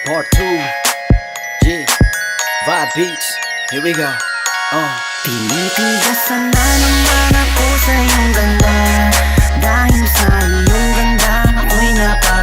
Part 2. Yeah. Vibe Beats. Here we go. Tinitigasan na naman ako sa iyong ganda. Dahil sa iyong ganda ako'y napag